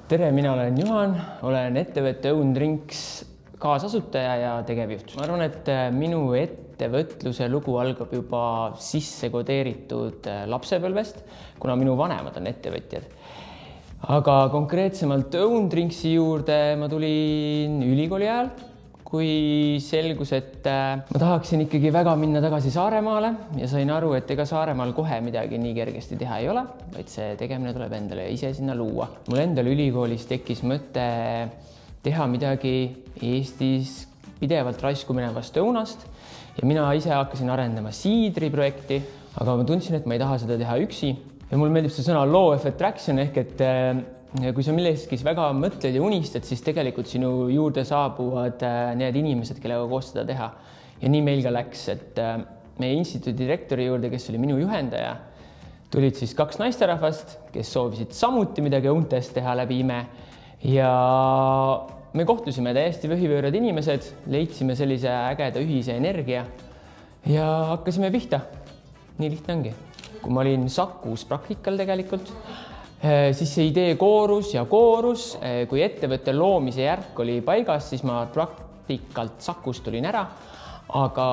Tere, mina olen Juhan, olen ettevõtte Own Drinks kaasasutaja ja tegevjuht. Ma arvan, et minu ettevõtluse lugu algab juba sisse kodeeritud lapsepõlvest, kuna minu vanemad on ettevõtjad. Aga konkreetsemalt Own Drinksi juurde ma tulin ülikooli ajal, kui selgus, et ma tahaksin ikkagi väga minna tagasi Saaremaale ja sain aru, et ega Saaremaal kohe midagi nii kergesti teha ei ole, vaid see tegemine tuleb endale ise sinna luua. Mul endal ülikoolis tekkis mõte teha midagi Eestis pidevalt raisku minevast õunast ja mina ise hakkasin arendama siidriprojekti, aga ma tundsin, et ma ei taha seda teha üksi. Ja mul meeldib see sõna law of attraction ehk et kui sa milleski väga mõtled ja unistad, siis tegelikult sinu juurde saabuvad need inimesed, kellega koos seda teha. Ja nii meil ka läks, et meie instituudi direktori juurde, kes oli minu juhendaja, tulid siis 2 naisterahvast, kes soovisid samuti midagi õuntest teha läbi ime. Ja me kohtusime täiesti võhipöörad inimesed, leidsime sellise ägeda ühise energia ja hakkasime pihta. Nii lihtne ongi. Kui ma olin Sakus praktikal tegelikult, siis see idee koorus ja koorus. Kui ettevõtte loomise järk oli paigas, siis ma praktikalt Sakust tulin ära, aga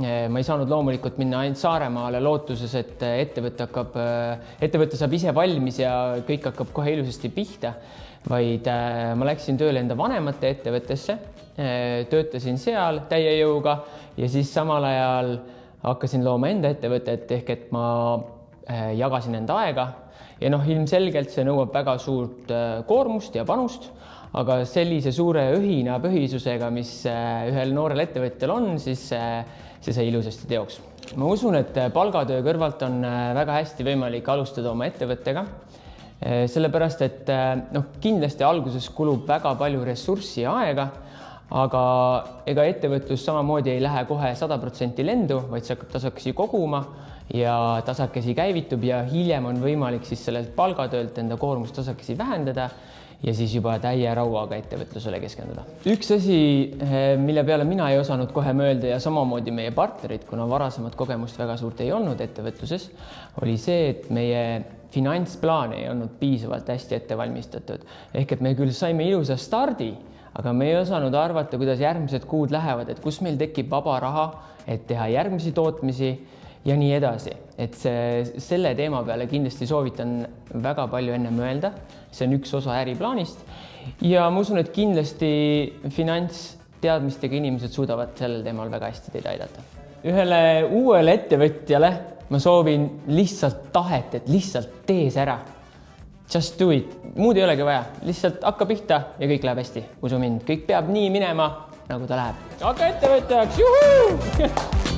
ma ei saanud loomulikult minna ainult Saaremaale lootuses, et ettevõte saab ise valmis ja kõik hakkab kohe ilusasti pihta, vaid ma läksin tööle enda vanemate ettevõttesse, töötasin seal täie jõuga ja siis samal ajal hakkasin looma enda ettevõtet ehk et ma jagasin enda aega. Ja ilmselgelt see nõuab väga suurt koormust ja panust, aga sellise suure õhina põhisusega, mis ühel noorel ettevõttel on, siis see sai ilusasti teoks. Ma usun, et palgatöö kõrvalt on väga hästi võimalik alustada oma ettevõttega, sellepärast et kindlasti alguses kulub väga palju ressurssi ja aega, aga ega ettevõtlus samamoodi ei lähe kohe 100% lendu, vaid see hakkab tasakesi koguma ja tasakesi käivitub ja hiljem on võimalik siis sellelt palgatöölt enda koormust tasakesi vähendada ja siis juba täie rauaga ettevõtlusele keskenduda. Üks asi, mille peale mina ei osanud kohe mõelda ja samamoodi meie partnerid, kuna varasemat kogemust väga suurt ei olnud ettevõtluses, oli see, et meie finantsplaan ei olnud piisavalt hästi ette valmistatud. Ehk et me küll saime ilusa stardi, aga me ei osanud arvata, kuidas järgmised kuud lähevad, et kus meil tekib vaba raha, et teha järgmisi tootmisi ja nii edasi. Et selle teema peale kindlasti soovitan väga palju enne mõelda. See on üks osa äriplaanist. Ja ma usun, et kindlasti finantsteadmistega inimesed suudavad sellel teemal väga hästi teid aidata. Ühele uuele ettevõtjale ma soovin lihtsalt tahet, et lihtsalt tee see ära. Just do it. Muud ei olegi vaja. Lihtsalt hakka pihta ja kõik läheb hästi. Usu mind, kõik peab nii minema, nagu ta läheb. Hakka ettevõtjaks! Juhuu!